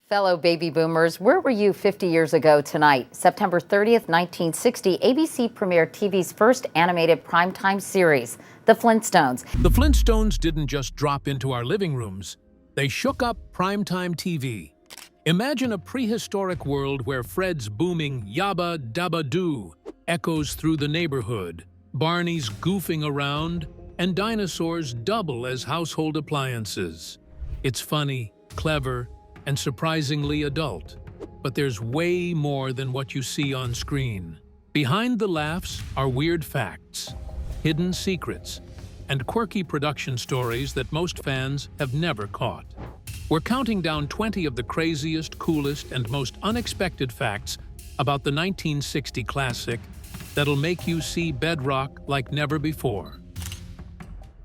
Fellow baby boomers, where were you 50 years ago tonight? September 30th, 1960, ABC premiered TV's first animated primetime series, The Flintstones. The Flintstones didn't just drop into our living rooms. They shook up primetime TV. Imagine a prehistoric world where Fred's booming Yabba Dabba Doo echoes through the neighborhood, Barney's goofing around, and dinosaurs double as household appliances. It's funny, clever, and surprisingly adult. But there's way more than what you see on screen. Behind the laughs are weird facts, hidden secrets, and quirky production stories that most fans have never caught. We're counting down 20 of the craziest, coolest, and most unexpected facts about the 1960 classic that'll make you see Bedrock like never before.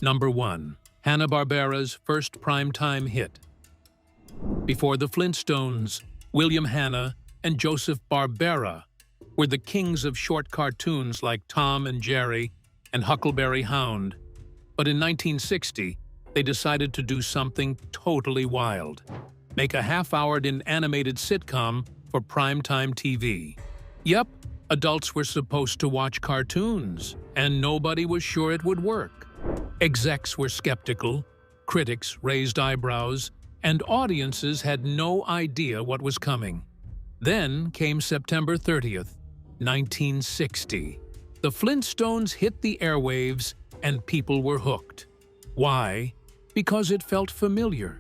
Number 1. Hanna-Barbera's first primetime hit. Before the Flintstones, William Hanna and Joseph Barbera were the kings of short cartoons like Tom and Jerry and Huckleberry Hound. But in 1960, they decided to do something totally wild. Make a half-houred animated sitcom for primetime TV. Yep, adults were supposed to watch cartoons, and nobody was sure it would work. Execs were skeptical, critics raised eyebrows, and audiences had no idea what was coming. Then came September 30th, 1960. The Flintstones hit the airwaves and people were hooked. Why? Because it felt familiar,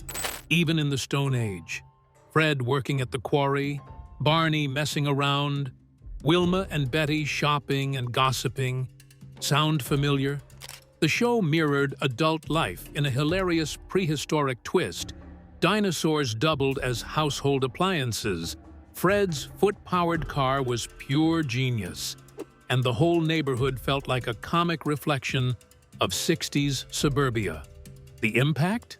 even in the Stone Age. Fred working at the quarry, Barney messing around, Wilma and Betty shopping and gossiping. Sound familiar? The show mirrored adult life in a hilarious prehistoric twist. Dinosaurs doubled as household appliances. Fred's foot-powered car was pure genius, and the whole neighborhood felt like a comic reflection of 60s suburbia. The impact?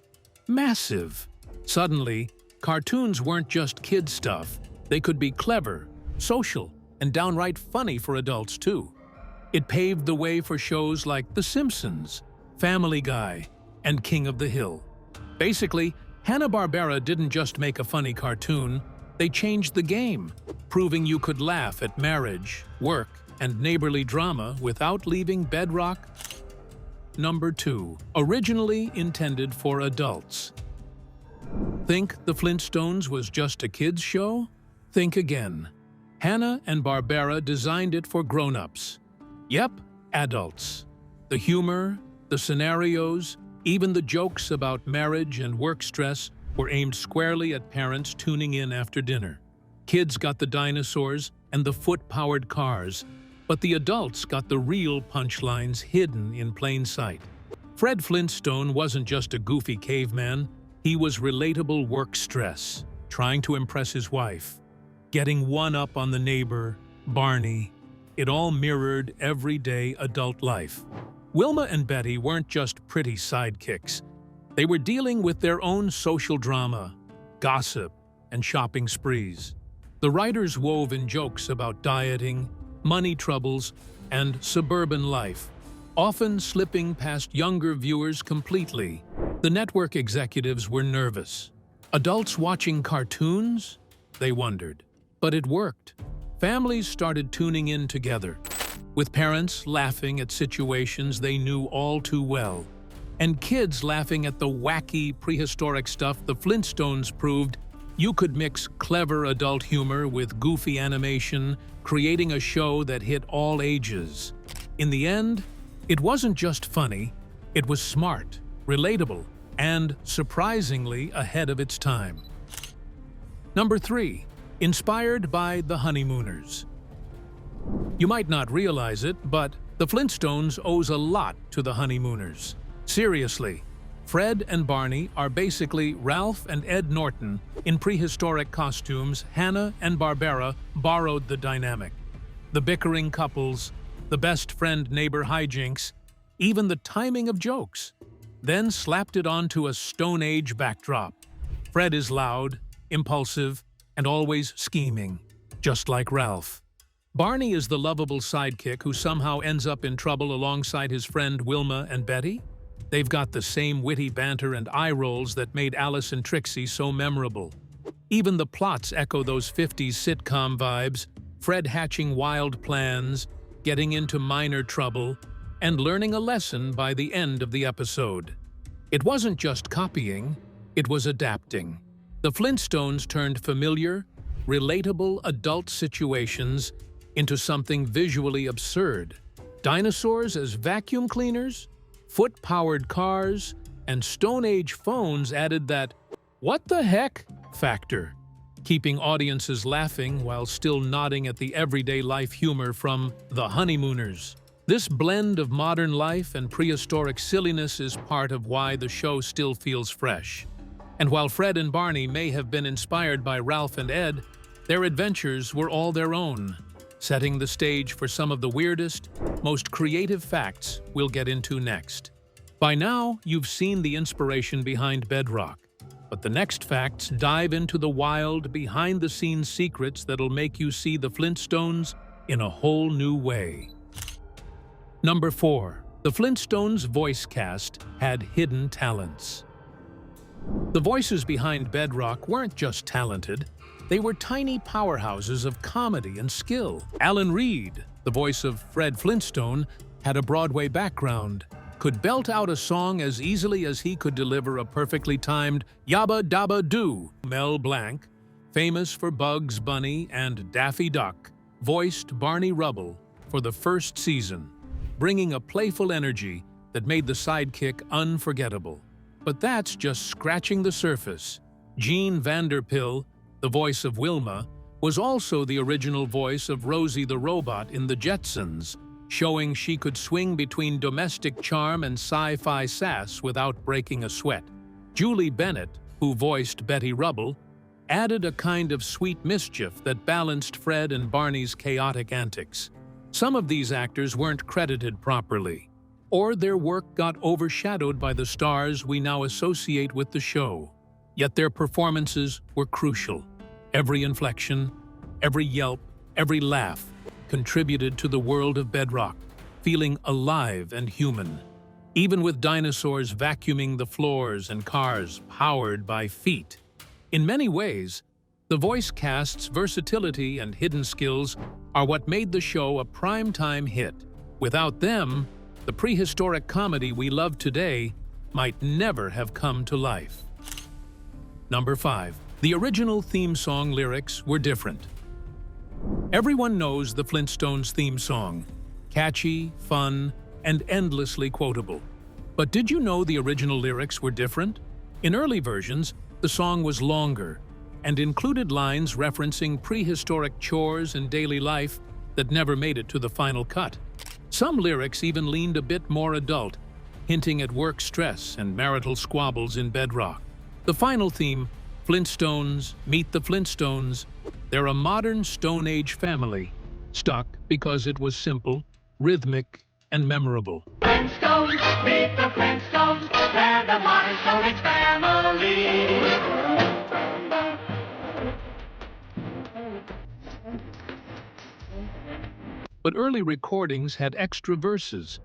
Massive. Suddenly, cartoons weren't just kid stuff. They could be clever, social, and downright funny for adults too. It paved the way for shows like The Simpsons, Family Guy, and King of the Hill. Basically, Hanna-Barbera didn't just make a funny cartoon, they changed the game, proving you could laugh at marriage, work, and neighborly drama without leaving Bedrock. Number 2. Originally intended for adults. Think The Flintstones was just a kids' show? Think again. Hanna and Barbera designed it for grown-ups. Yep, adults. The humor, the scenarios, even the jokes about marriage and work stress were aimed squarely at parents tuning in after dinner. Kids got the dinosaurs and the foot-powered cars, but the adults got the real punchlines hidden in plain sight. Fred Flintstone wasn't just a goofy caveman, he was relatable work stress, trying to impress his wife, getting one up on the neighbor, Barney. It all mirrored everyday adult life. Wilma and Betty weren't just pretty sidekicks. They were dealing with their own social drama, gossip, and shopping sprees. The writers wove in jokes about dieting, money troubles, and suburban life, often slipping past younger viewers completely. The network executives were nervous. Adults watching cartoons? They wondered. But it worked. Families started tuning in together, with parents laughing at situations they knew all too well, and kids laughing at the wacky, prehistoric stuff. The Flintstones proved you could mix clever adult humor with goofy animation, creating a show that hit all ages. In the end, it wasn't just funny, it was smart, relatable, and surprisingly ahead of its time. Number 3. Inspired by the Honeymooners. You might not realize it, but the Flintstones owes a lot to the Honeymooners. Seriously, Fred and Barney are basically Ralph and Ed Norton in prehistoric costumes. Hanna and Barbera borrowed the dynamic. The bickering couples, the best friend-neighbor hijinks, even the timing of jokes. Then slapped it onto a Stone Age backdrop. Fred is loud, impulsive, and always scheming, just like Ralph. Barney is the lovable sidekick who somehow ends up in trouble alongside his friend Wilma and Betty. They've got the same witty banter and eye rolls that made Alice and Trixie so memorable. Even the plots echo those 50s sitcom vibes, Fred hatching wild plans, getting into minor trouble, and learning a lesson by the end of the episode. It wasn't just copying, it was adapting. The Flintstones turned familiar, relatable adult situations into something visually absurd. Dinosaurs as vacuum cleaners, foot-powered cars, and Stone Age phones added that "what the heck" factor, keeping audiences laughing while still nodding at the everyday life humor from the Honeymooners. This blend of modern life and prehistoric silliness is part of why the show still feels fresh. And while Fred and Barney may have been inspired by Ralph and Ed, their adventures were all their own, setting the stage for some of the weirdest, most creative facts we'll get into next. By now, you've seen the inspiration behind Bedrock, but the next facts dive into the wild, behind-the-scenes secrets that'll make you see the Flintstones in a whole new way. Number 4. The Flintstones voice cast had hidden talents. The voices behind Bedrock weren't just talented, they were tiny powerhouses of comedy and skill. Alan Reed, the voice of Fred Flintstone, had a Broadway background, could belt out a song as easily as he could deliver a perfectly timed Yabba Dabba Doo. Mel Blanc, famous for Bugs Bunny and Daffy Duck, voiced Barney Rubble for the first season, bringing a playful energy that made the sidekick unforgettable. But that's just scratching the surface. Gene Vanderpill, the voice of Wilma, was also the original voice of Rosie the Robot in The Jetsons, showing she could swing between domestic charm and sci-fi sass without breaking a sweat. Julie Bennett, who voiced Betty Rubble, added a kind of sweet mischief that balanced Fred and Barney's chaotic antics. Some of these actors weren't credited properly, or their work got overshadowed by the stars we now associate with the show. Yet their performances were crucial. Every inflection, every yelp, every laugh contributed to the world of Bedrock, feeling alive and human. Even with dinosaurs vacuuming the floors and cars powered by feet. In many ways, the voice cast's versatility and hidden skills are what made the show a primetime hit. Without them, the prehistoric comedy we love today might never have come to life. Number 5. The original theme song lyrics were different. Everyone knows the Flintstones theme song, catchy, fun, and endlessly quotable. But did you know the original lyrics were different? In early versions, the song was longer and included lines referencing prehistoric chores and daily life that never made it to the final cut. Some lyrics even leaned a bit more adult, hinting at work stress and marital squabbles in Bedrock. The final theme, Flintstones, Meet the Flintstones, they're a modern Stone Age family, stuck because it was simple, rhythmic, and memorable. Flintstones, meet the Flintstones, they're the modern Stone Age family. But early recordings had extra verses,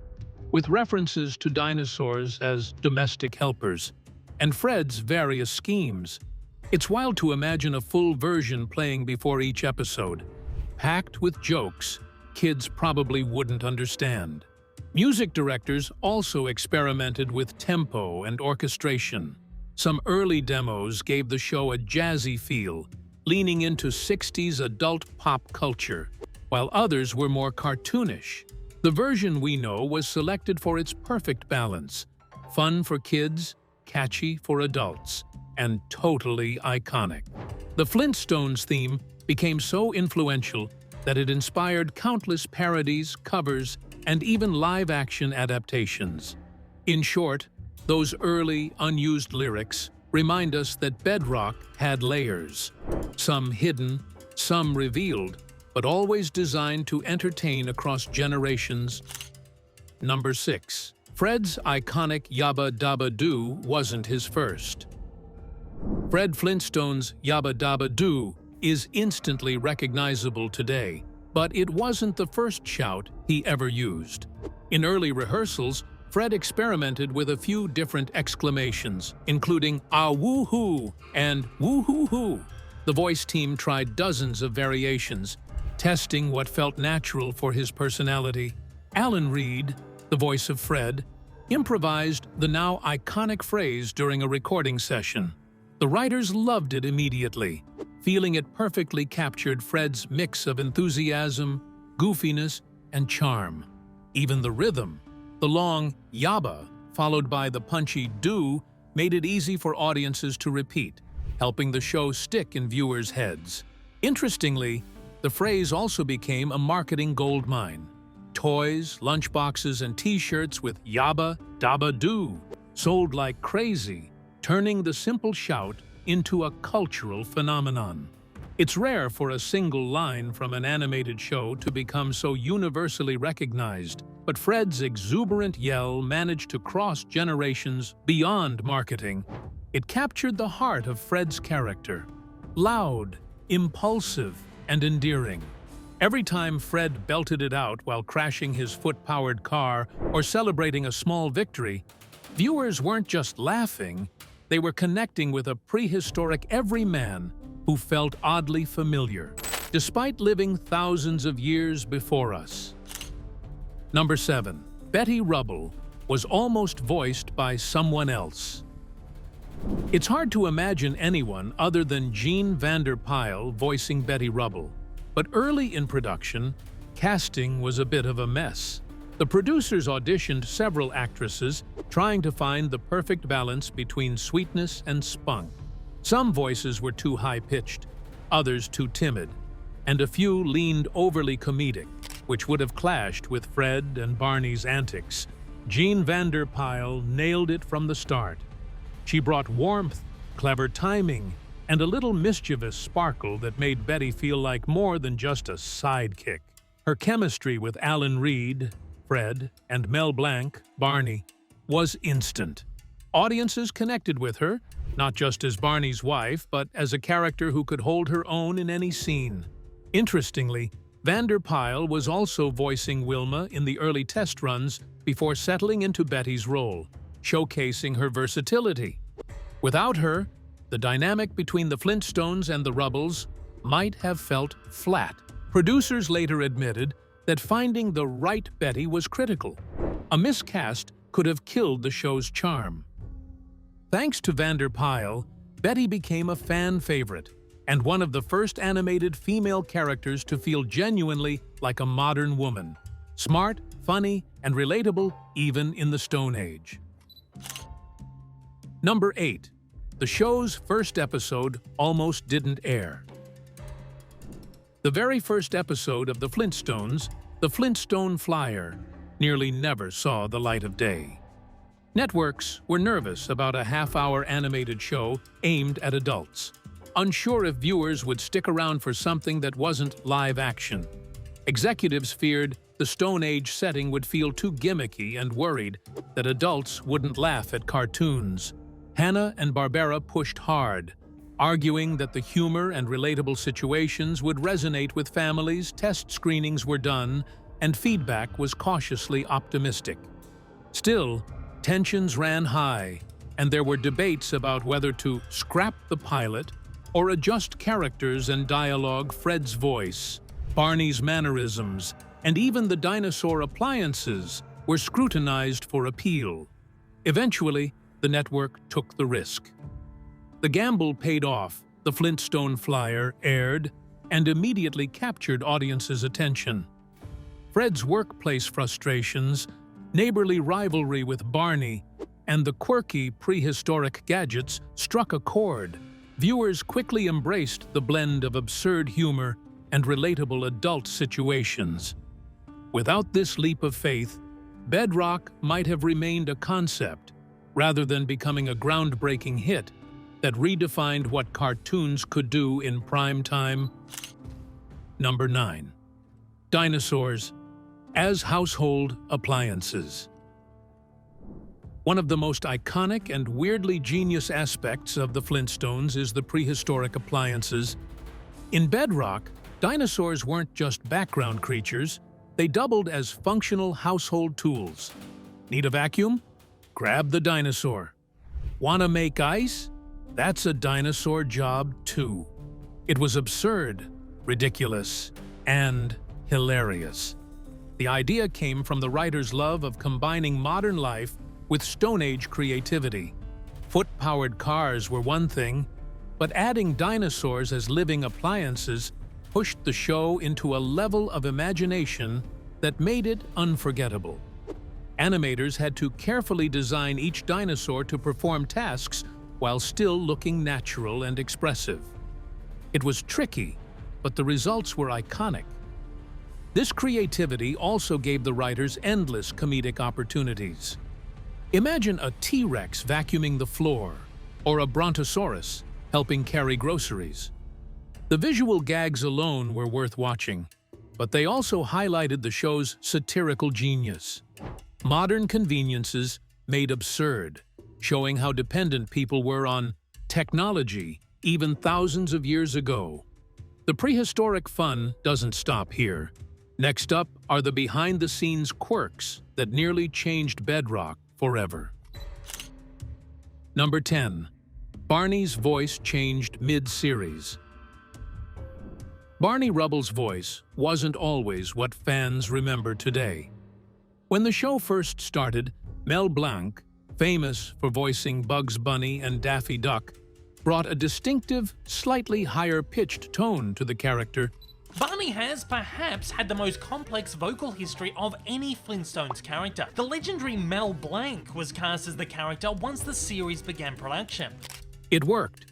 with references to dinosaurs as domestic helpers, and Fred's various schemes. It's wild to imagine a full version playing before each episode, packed with jokes kids probably wouldn't understand. Music directors also experimented with tempo and orchestration. Some early demos gave the show a jazzy feel, leaning into 60s adult pop culture, while others were more cartoonish. The version we know was selected for its perfect balance, fun for kids, catchy for adults, and totally iconic. The Flintstones theme became so influential that it inspired countless parodies, covers, and even live-action adaptations. In short, those early, unused lyrics remind us that Bedrock had layers, some hidden, some revealed, but always designed to entertain across generations. Number 6. Fred's iconic Yabba Dabba Doo wasn't his first. Fred Flintstone's Yabba Dabba Doo is instantly recognizable today, but it wasn't the first shout he ever used. In early rehearsals, Fred experimented with a few different exclamations, including "ah woo-hoo" and "woo-hoo-hoo," The voice team tried dozens of variations, testing what felt natural for his personality. Alan Reed, the voice of Fred, improvised the now iconic phrase during a recording session. The writers loved it immediately, feeling it perfectly captured Fred's mix of enthusiasm, goofiness, and charm. Even the rhythm, the long Yabba, followed by the punchy Doo, made it easy for audiences to repeat, helping the show stick in viewers' heads. Interestingly, the phrase also became a marketing goldmine. Toys, lunchboxes, and t-shirts with Yabba Dabba Doo sold like crazy, turning the simple shout into a cultural phenomenon. It's rare for a single line from an animated show to become so universally recognized, but Fred's exuberant yell managed to cross generations beyond marketing. It captured the heart of Fred's character. Loud, impulsive, and endearing. Every time Fred belted it out while crashing his foot-powered car or celebrating a small victory, viewers weren't just laughing, they were connecting with a prehistoric everyman who felt oddly familiar, despite living thousands of years before us. Number 7. Betty Rubble was almost voiced by someone else. It's hard to imagine anyone other than Jean Vanderpyle voicing Betty Rubble, but early in production, casting was a bit of a mess. The producers auditioned several actresses, trying to find the perfect balance between sweetness and spunk. Some voices were too high-pitched, others too timid, and a few leaned overly comedic, which would have clashed with Fred and Barney's antics. Jean Vanderpyle nailed it from the start. She brought warmth, clever timing, and a little mischievous sparkle that made Betty feel like more than just a sidekick. Her chemistry with Alan Reed, Fred, and Mel Blanc, Barney, was instant. Audiences connected with her, not just as Barney's wife, but as a character who could hold her own in any scene. Interestingly, Vanderpyle was also voicing Wilma in the early test runs before settling into Betty's role, showcasing her versatility. Without her, the dynamic between the Flintstones and the Rubbles might have felt flat. Producers later admitted that finding the right Betty was critical. A miscast could have killed the show's charm. Thanks to Vanderpyle, Betty became a fan favorite and one of the first animated female characters to feel genuinely like a modern woman. Smart, funny, and relatable even in the Stone Age. Number 8. The show's first episode almost didn't air. The very first episode of The Flintstones, The Flintstone Flyer, nearly never saw the light of day. Networks were nervous about a half-hour animated show aimed at adults, unsure if viewers would stick around for something that wasn't live action. Executives feared the Stone Age setting would feel too gimmicky and worried that adults wouldn't laugh at cartoons. Hanna-Barbera pushed hard, arguing that the humor and relatable situations would resonate with families. Test screenings were done, and feedback was cautiously optimistic. Still, tensions ran high, and there were debates about whether to scrap the pilot or adjust characters and dialogue. Fred's voice, Barney's mannerisms, and even the dinosaur appliances were scrutinized for appeal. Eventually, the network took the risk. The gamble paid off. The Flintstone Flyer aired and immediately captured audiences' attention. Fred's workplace frustrations, neighborly rivalry with Barney, and the quirky prehistoric gadgets struck a chord. Viewers quickly embraced the blend of absurd humor and relatable adult situations. Without this leap of faith, Bedrock might have remained a concept rather than becoming a groundbreaking hit that redefined what cartoons could do in prime time. Number 9. Dinosaurs as household appliances. One of the most iconic and weirdly genius aspects of the Flintstones is the prehistoric appliances. In Bedrock, dinosaurs weren't just background creatures, they doubled as functional household tools. Need a vacuum? Grab the dinosaur. Wanna make ice? That's a dinosaur job too. It was absurd, ridiculous, and hilarious. The idea came from the writer's love of combining modern life with Stone Age creativity. Foot-powered cars were one thing, but adding dinosaurs as living appliances pushed the show into a level of imagination that made it unforgettable. Animators had to carefully design each dinosaur to perform tasks while still looking natural and expressive. It was tricky, but the results were iconic. This creativity also gave the writers endless comedic opportunities. Imagine a T-Rex vacuuming the floor, or a Brontosaurus helping carry groceries. The visual gags alone were worth watching, but they also highlighted the show's satirical genius. Modern conveniences made absurd, showing how dependent people were on technology even thousands of years ago. The prehistoric fun doesn't stop here. Next up are the behind-the-scenes quirks that nearly changed Bedrock forever. Number 10. Barney's voice changed mid-series. Barney Rubble's voice wasn't always what fans remember today. When the show first started, Mel Blanc, famous for voicing Bugs Bunny and Daffy Duck, brought a distinctive, slightly higher-pitched tone to the character. Barney has perhaps had the most complex vocal history of any Flintstones character. The legendary Mel Blanc was cast as the character once the series began production. It worked.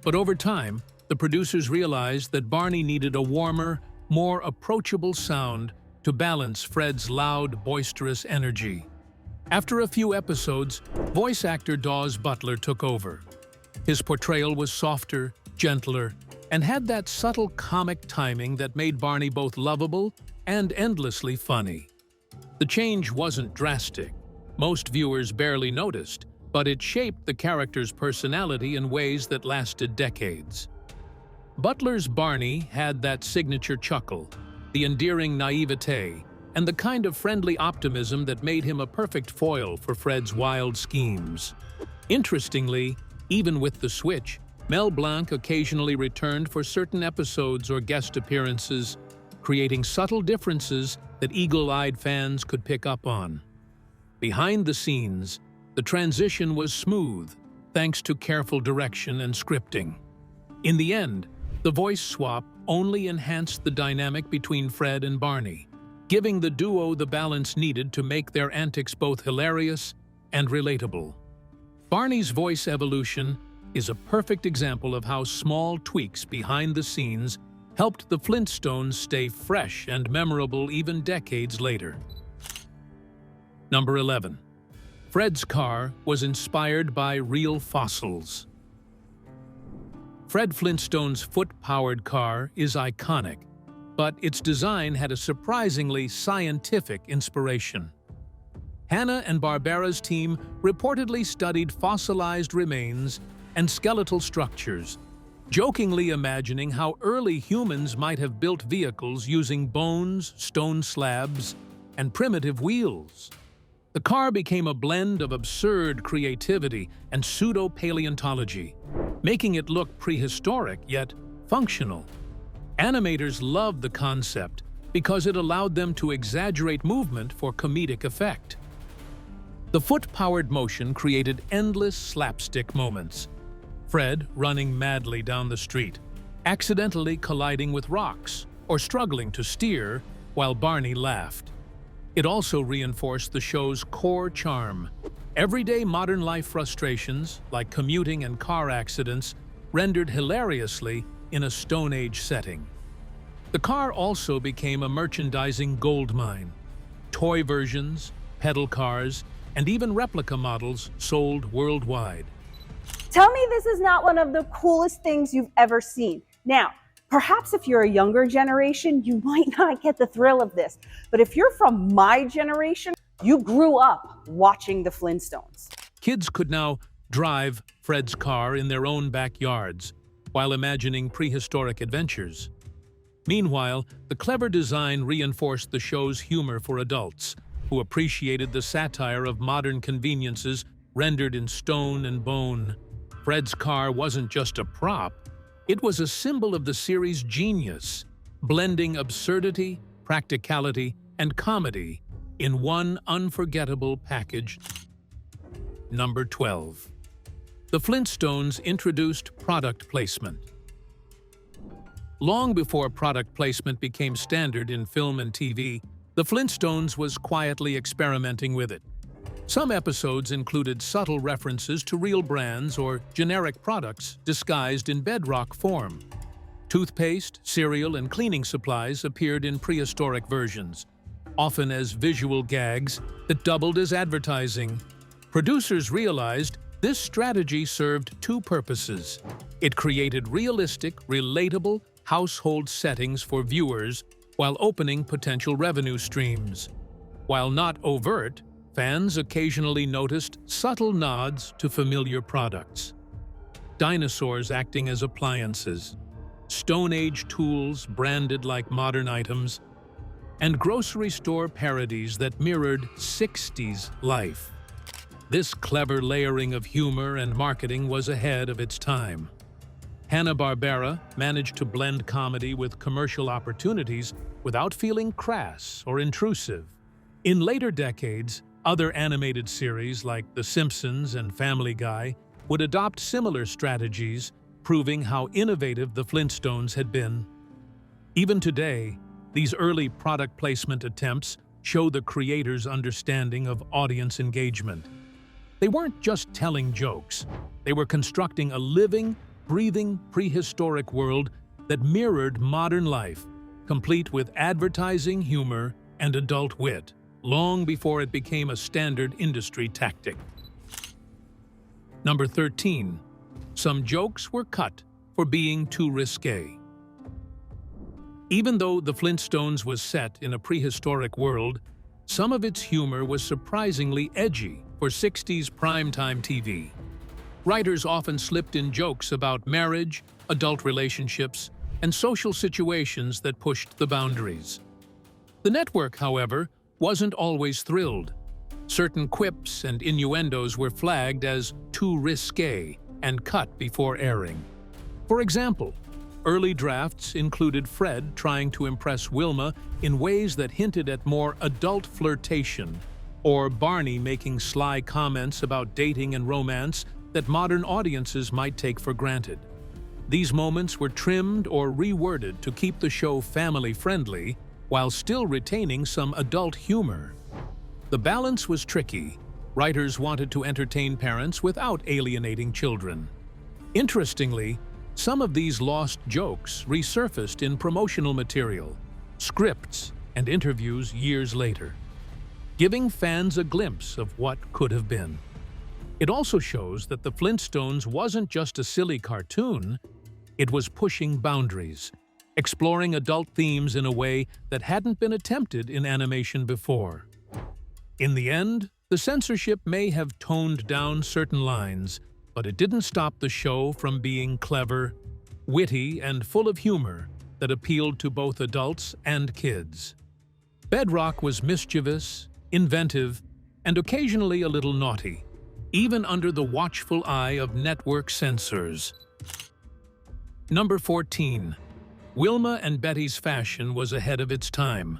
But over time, the producers realized that Barney needed a warmer, more approachable sound to balance Fred's loud, boisterous energy. After a few episodes, voice actor Daws Butler took over. His portrayal was softer, gentler, and had that subtle comic timing that made Barney both lovable and endlessly funny. The change wasn't drastic. Most viewers barely noticed, but it shaped the character's personality in ways that lasted decades. Butler's Barney had that signature chuckle, the endearing naivete, and the kind of friendly optimism that made him a perfect foil for Fred's wild schemes. Interestingly, even with the switch, Mel Blanc occasionally returned for certain episodes or guest appearances, creating subtle differences that eagle-eyed fans could pick up on. Behind the scenes, the transition was smooth, thanks to careful direction and scripting. In the end, the voice swap only enhanced the dynamic between Fred and Barney, giving the duo the balance needed to make their antics both hilarious and relatable. Barney's voice evolution is a perfect example of how small tweaks behind the scenes helped the Flintstones stay fresh and memorable even decades later. Number 11. Fred's car was inspired by real fossils. Fred Flintstone's foot-powered car is iconic, but its design had a surprisingly scientific inspiration. Hanna-Barbera's team reportedly studied fossilized remains and skeletal structures, jokingly imagining how early humans might have built vehicles using bones, stone slabs, and primitive wheels. The car became a blend of absurd creativity and pseudo-paleontology, making it look prehistoric yet functional. Animators loved the concept because it allowed them to exaggerate movement for comedic effect. The foot-powered motion created endless slapstick moments. Fred running madly down the street, accidentally colliding with rocks, or struggling to steer, while Barney laughed. It also reinforced the show's core charm. Everyday modern life frustrations, like commuting and car accidents, rendered hilariously in a Stone Age setting. The car also became a merchandising goldmine. Toy versions, pedal cars, and even replica models sold worldwide. Tell me this is not one of the coolest things you've ever seen. Now, perhaps if you're a younger generation, you might not get the thrill of this. But if you're from my generation, you grew up watching the Flintstones. Kids could now drive Fred's car in their own backyards while imagining prehistoric adventures. Meanwhile, the clever design reinforced the show's humor for adults, who appreciated the satire of modern conveniences rendered in stone and bone. Fred's car wasn't just a prop, It was a symbol of the series' genius, blending absurdity, practicality, and comedy in one unforgettable package. Number 12. The Flintstones introduced product placement. Long before product placement became standard in film and TV, the Flintstones was quietly experimenting with it. Some episodes included subtle references to real brands or generic products disguised in Bedrock form. Toothpaste, cereal, and cleaning supplies appeared in prehistoric versions, often as visual gags that doubled as advertising. Producers realized this strategy served two purposes. It created realistic, relatable household settings for viewers while opening potential revenue streams. While not overt, fans occasionally noticed subtle nods to familiar products. Dinosaurs acting as appliances, Stone Age tools branded like modern items, and grocery store parodies that mirrored 60s life. This clever layering of humor and marketing was ahead of its time. Hanna-Barbera managed to blend comedy with commercial opportunities without feeling crass or intrusive. In later decades, other animated series like The Simpsons and Family Guy would adopt similar strategies, proving how innovative the Flintstones had been. Even today, these early product placement attempts show the creators' understanding of audience engagement. They weren't just telling jokes, they were constructing a living, breathing, prehistoric world that mirrored modern life, complete with advertising humor and adult wit, long before it became a standard industry tactic. Number 13. Some jokes were cut for being too risque. Even though The Flintstones was set in a prehistoric world, some of its humor was surprisingly edgy for 60s primetime TV. Writers often slipped in jokes about marriage, adult relationships, and social situations that pushed the boundaries. The network, however, wasn't always thrilled. Certain quips and innuendos were flagged as too risque and cut before airing. For example, early drafts included Fred trying to impress Wilma in ways that hinted at more adult flirtation, or Barney making sly comments about dating and romance that modern audiences might take for granted. These moments were trimmed or reworded to keep the show family-friendly while still retaining some adult humor. The balance was tricky. Writers wanted to entertain parents without alienating children. Interestingly, some of these lost jokes resurfaced in promotional material, scripts, and interviews years later, giving fans a glimpse of what could have been. It also shows that The Flintstones wasn't just a silly cartoon, it was pushing boundaries, exploring adult themes in a way that hadn't been attempted in animation before. In the end, the censorship may have toned down certain lines, but it didn't stop the show from being clever, witty, and full of humor that appealed to both adults and kids. Bedrock was mischievous, inventive, and occasionally a little naughty, even under the watchful eye of network censors. Number 14. Wilma and Betty's fashion was ahead of its time.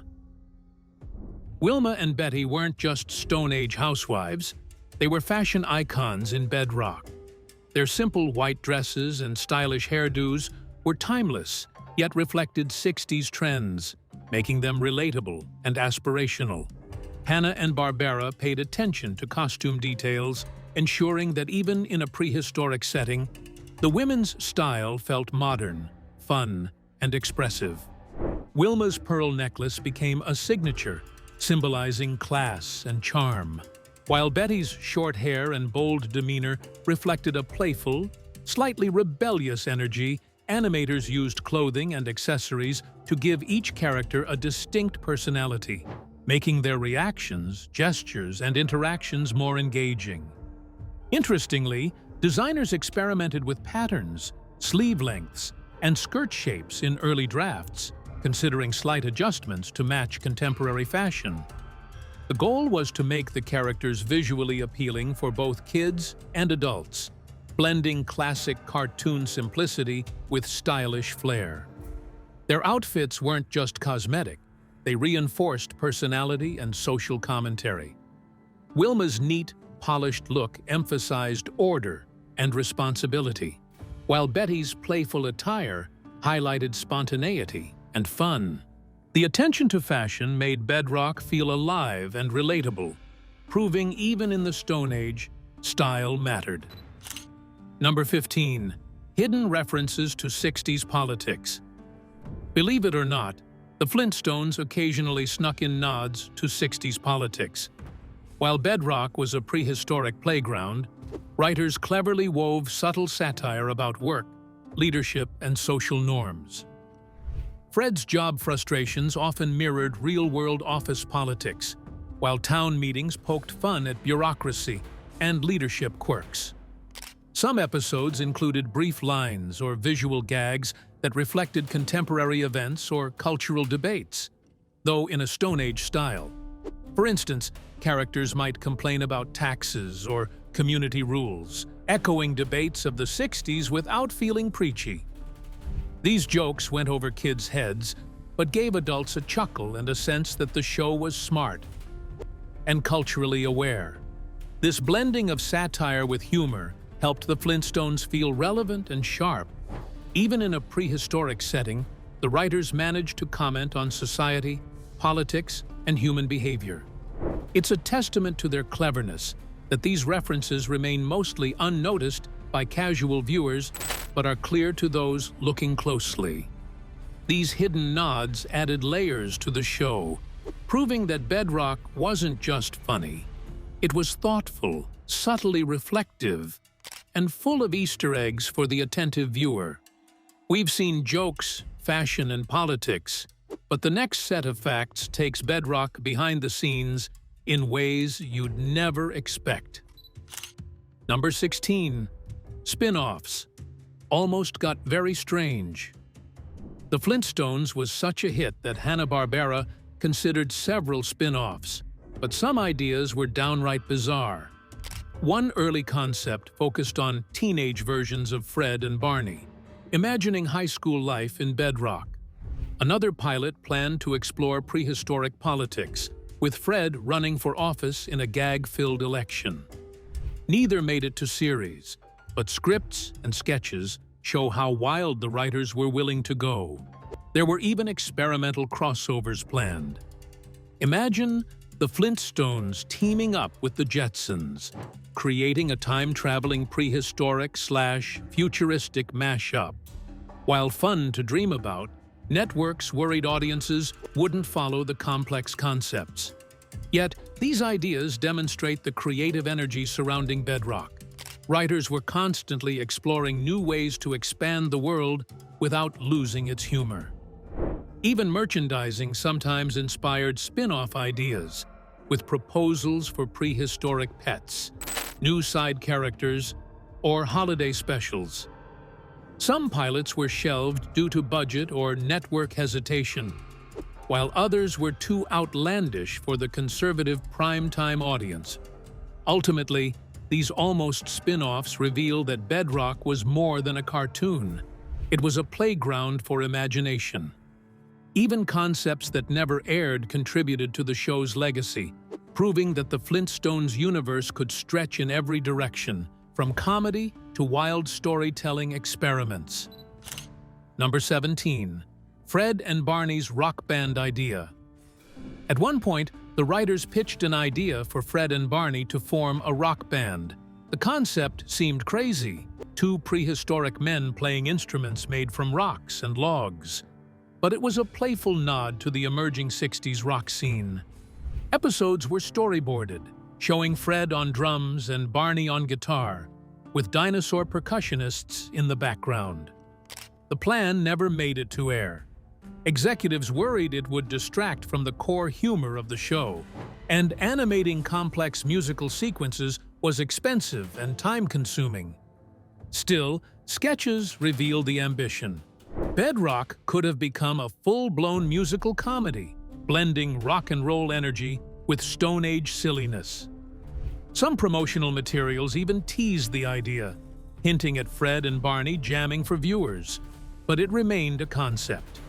Wilma and Betty weren't just Stone Age housewives, they were fashion icons in Bedrock. Their simple white dresses and stylish hairdos were timeless, yet reflected 60s trends, making them relatable and aspirational. Hanna-Barbera paid attention to costume details, ensuring that even in a prehistoric setting, the women's style felt modern, fun, and expressive. Wilma's pearl necklace became a signature, symbolizing class and charm, while Betty's short hair and bold demeanor reflected a playful, slightly rebellious energy. Animators used clothing and accessories to give each character a distinct personality, making their reactions, gestures, and interactions more engaging. Interestingly, designers experimented with patterns, sleeve lengths, and skirt shapes in early drafts, considering slight adjustments to match contemporary fashion. The goal was to make the characters visually appealing for both kids and adults, blending classic cartoon simplicity with stylish flair. Their outfits weren't just cosmetic, they reinforced personality and social commentary. Wilma's neat, polished look emphasized order and responsibility, while Betty's playful attire highlighted spontaneity and fun. The attention to fashion made Bedrock feel alive and relatable, proving even in the Stone Age, style mattered. Number 15. Hidden references to 60s politics. Believe it or not, the Flintstones occasionally snuck in nods to 60s politics. While Bedrock was a prehistoric playground, writers cleverly wove subtle satire about work, leadership, and social norms. Fred's job frustrations often mirrored real-world office politics, while town meetings poked fun at bureaucracy and leadership quirks. Some episodes included brief lines or visual gags that reflected contemporary events or cultural debates, though in a Stone Age style. For instance, characters might complain about taxes or community rules, echoing debates of the 60s without feeling preachy. These jokes went over kids' heads, but gave adults a chuckle and a sense that the show was smart and culturally aware. This blending of satire with humor helped the Flintstones feel relevant and sharp. Even in a prehistoric setting, the writers managed to comment on society, politics, and human behavior. It's a testament to their cleverness that these references remain mostly unnoticed by casual viewers, but are clear to those looking closely. These hidden nods added layers to the show, proving that Bedrock wasn't just funny. It was thoughtful, subtly reflective, and full of Easter eggs for the attentive viewer. We've seen jokes, fashion, and politics, but the next set of facts takes Bedrock behind the scenes in ways you'd never expect. Number 16. Spin-offs. Almost got very strange. The Flintstones was such a hit that Hanna-Barbera considered several spin-offs, but some ideas were downright bizarre. One early concept focused on teenage versions of Fred and Barney, imagining high school life in Bedrock. Another pilot planned to explore prehistoric politics, with Fred running for office in a gag-filled election. Neither made it to series, but scripts and sketches show how wild the writers were willing to go. There were even experimental crossovers planned. Imagine the Flintstones teaming up with the Jetsons, creating a time-traveling prehistoric/futuristic mashup. While fun to dream about, networks worried audiences wouldn't follow the complex concepts. Yet, these ideas demonstrate the creative energy surrounding Bedrock. Writers were constantly exploring new ways to expand the world without losing its humor. Even merchandising sometimes inspired spin-off ideas, with proposals for prehistoric pets, new side characters, or holiday specials. Some pilots were shelved due to budget or network hesitation, while others were too outlandish for the conservative primetime audience. Ultimately, these almost spin-offs reveal that Bedrock was more than a cartoon. It was a playground for imagination. Even concepts that never aired contributed to the show's legacy, proving that the Flintstones universe could stretch in every direction, from comedy to wild storytelling experiments. Number 17. Fred and Barney's rock band idea. At one point, the writers pitched an idea for Fred and Barney to form a rock band. The concept seemed crazy, two prehistoric men playing instruments made from rocks and logs. But it was a playful nod to the emerging 60s rock scene. Episodes were storyboarded, showing Fred on drums and Barney on guitar, with dinosaur percussionists in the background. The plan never made it to air. Executives worried it would distract from the core humor of the show, and animating complex musical sequences was expensive and time-consuming. Still, sketches revealed the ambition. Bedrock could have become a full-blown musical comedy, blending rock and roll energy with Stone Age silliness. Some promotional materials even teased the idea, hinting at Fred and Barney jamming for viewers, but it remained a concept.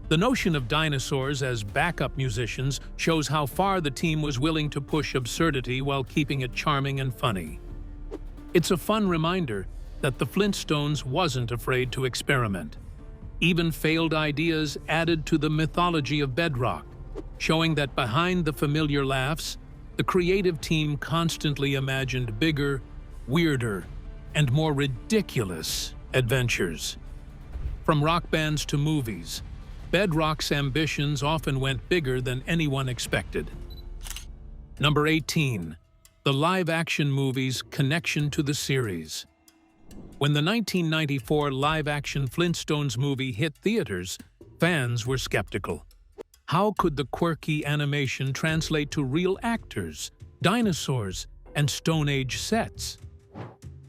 The notion of dinosaurs as backup musicians shows how far the team was willing to push absurdity while keeping it charming and funny. It's a fun reminder that the Flintstones wasn't afraid to experiment. Even failed ideas added to the mythology of Bedrock, showing that behind the familiar laughs, the creative team constantly imagined bigger, weirder, and more ridiculous adventures. From rock bands to movies, Bedrock's ambitions often went bigger than anyone expected. Number 18. The live-action movie's connection to the series. When the 1994 live-action Flintstones movie hit theaters, fans were skeptical. How could the quirky animation translate to real actors, dinosaurs, and Stone Age sets?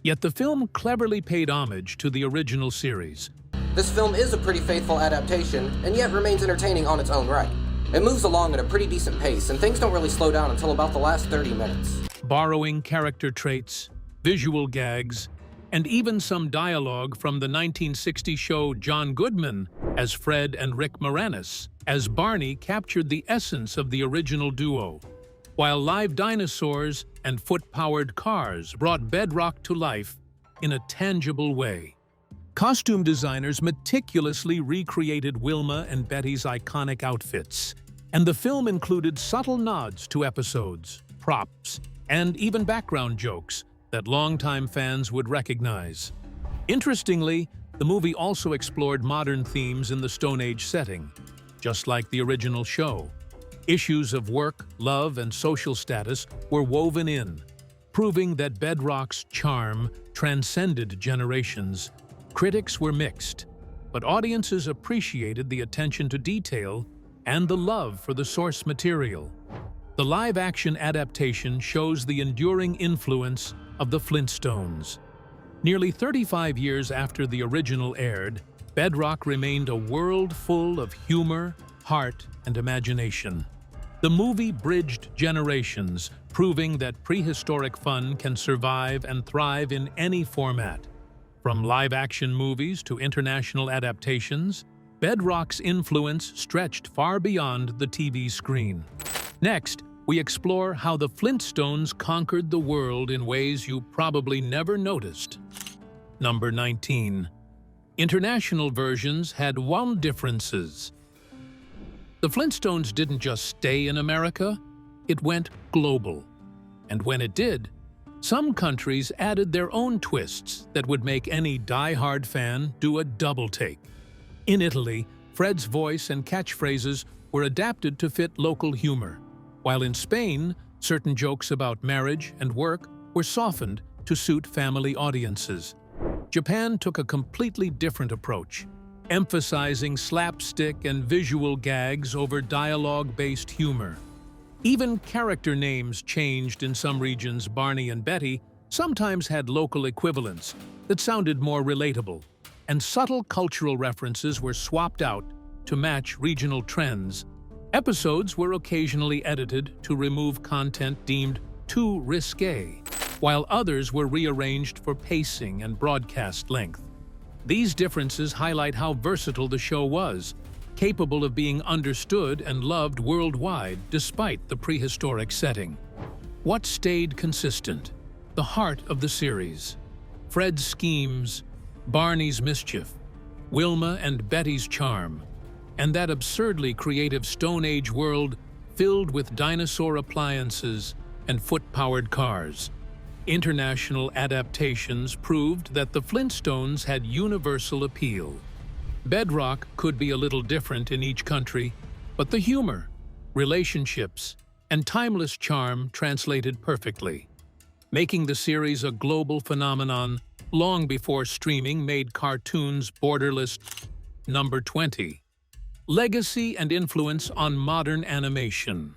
Yet the film cleverly paid homage to the original series. This film is a pretty faithful adaptation, and yet remains entertaining on its own right. It moves along at a pretty decent pace, and things don't really slow down until about the last 30 minutes. Borrowing character traits, visual gags, and even some dialogue from the 1960 show John Goodman as Fred and Rick Moranis, as Barney captured the essence of the original duo, while live dinosaurs and foot-powered cars brought Bedrock to life in a tangible way. Costume designers meticulously recreated Wilma and Betty's iconic outfits, and the film included subtle nods to episodes, props, and even background jokes that longtime fans would recognize. Interestingly, the movie also explored modern themes in the Stone Age setting, just like the original show. Issues of work, love, and social status were woven in, proving that Bedrock's charm transcended generations. Critics were mixed, but audiences appreciated the attention to detail and the love for the source material. The live-action adaptation shows the enduring influence of the Flintstones. Nearly 35 years after the original aired, Bedrock remained a world full of humor, heart, and imagination. The movie bridged generations, proving that prehistoric fun can survive and thrive in any format. From live-action movies to international adaptations, Bedrock's influence stretched far beyond the TV screen. Next, we explore how the Flintstones conquered the world in ways you probably never noticed. Number 19. International versions had wild differences. The Flintstones didn't just stay in America, it went global. And when it did, some countries added their own twists that would make any die-hard fan do a double take. In Italy, Fred's voice and catchphrases were adapted to fit local humor, while in Spain, certain jokes about marriage and work were softened to suit family audiences. Japan took a completely different approach, emphasizing slapstick and visual gags over dialogue-based humor. Even character names changed in some regions. Barney and Betty sometimes had local equivalents that sounded more relatable, and subtle cultural references were swapped out to match regional trends. Episodes were occasionally edited to remove content deemed too risque, while others were rearranged for pacing and broadcast length. These differences highlight how versatile the show was, capable of being understood and loved worldwide despite the prehistoric setting. What stayed consistent? The heart of the series. Fred's schemes, Barney's mischief, Wilma and Betty's charm, and that absurdly creative Stone Age world filled with dinosaur appliances and foot-powered cars. International adaptations proved that the Flintstones had universal appeal. Bedrock could be a little different in each country, but the humor, relationships, and timeless charm translated perfectly, making the series a global phenomenon long before streaming made cartoons borderless. Number 20. Legacy and influence on modern animation.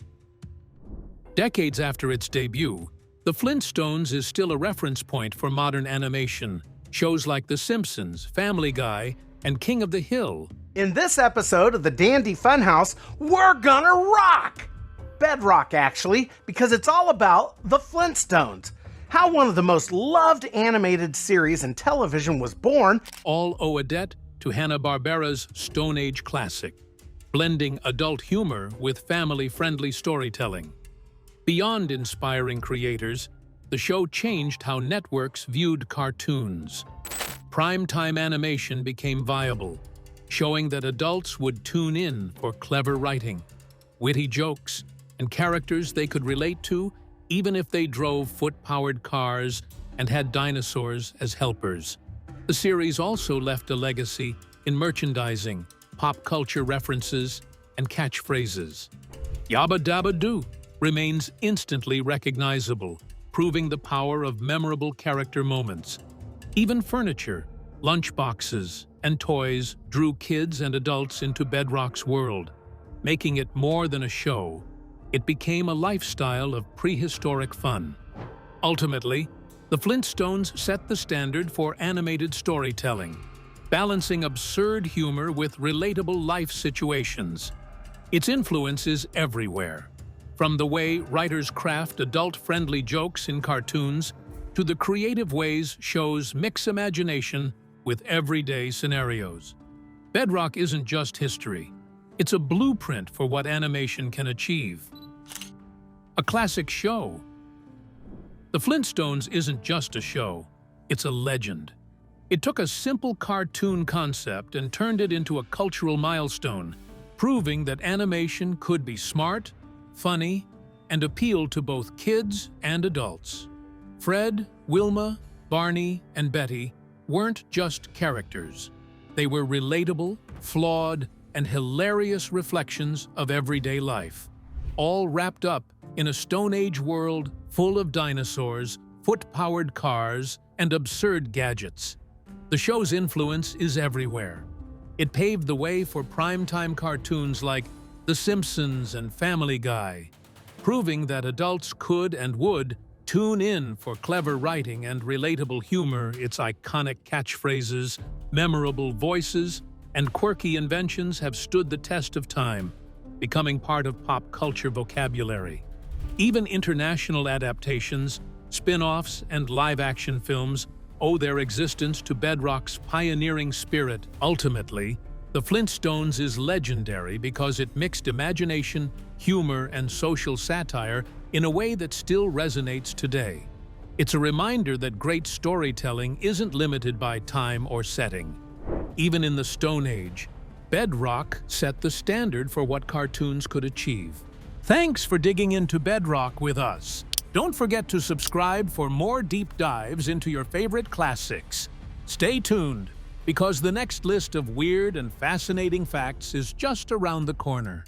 Decades after its debut, The Flintstones is still a reference point for modern animation. Shows like The Simpsons, Family Guy, and King of the Hill. In this episode of the Dandy Funhouse, we're gonna rock! Bedrock, actually, because it's all about the Flintstones. how one of the most loved animated series in television was born. All owe a debt to Hanna-Barbera's Stone Age classic, blending adult humor with family-friendly storytelling. Beyond inspiring creators, the show changed how networks viewed cartoons. Primetime animation became viable, showing that adults would tune in for clever writing, witty jokes, and characters they could relate to, even if they drove foot-powered cars and had dinosaurs as helpers. The series also left a legacy in merchandising, pop culture references, and catchphrases. Yabba Dabba Doo remains instantly recognizable, proving the power of memorable character moments. Even furniture, lunchboxes, and toys drew kids and adults into Bedrock's world. Making it more than a show, it became a lifestyle of prehistoric fun. Ultimately, the Flintstones set the standard for animated storytelling, balancing absurd humor with relatable life situations. Its influence is everywhere, from the way writers craft adult-friendly jokes in cartoons to the creative ways shows mix imagination with everyday scenarios. Bedrock isn't just history. It's a blueprint for what animation can achieve. A classic show. The Flintstones isn't just a show, it's a legend. It took a simple cartoon concept and turned it into a cultural milestone, proving that animation could be smart, funny, and appeal to both kids and adults. Fred, Wilma, Barney, and Betty weren't just characters. They were relatable, flawed, and hilarious reflections of everyday life, all wrapped up in a Stone Age world full of dinosaurs, foot-powered cars, and absurd gadgets. The show's influence is everywhere. It paved the way for primetime cartoons like The Simpsons and Family Guy, proving that adults could and would tune in for clever writing and relatable humor. Its iconic catchphrases, memorable voices, and quirky inventions have stood the test of time, becoming part of pop culture vocabulary. Even international adaptations, spin-offs, and live-action films owe their existence to Bedrock's pioneering spirit. Ultimately, The Flintstones is legendary because it mixed imagination, humor, and social satire in a way that still resonates today. It's a reminder that great storytelling isn't limited by time or setting. Even in the Stone Age, Bedrock set the standard for what cartoons could achieve. Thanks for digging into Bedrock with us. Don't forget to subscribe for more deep dives into your favorite classics. Stay tuned, because the next list of weird and fascinating facts is just around the corner.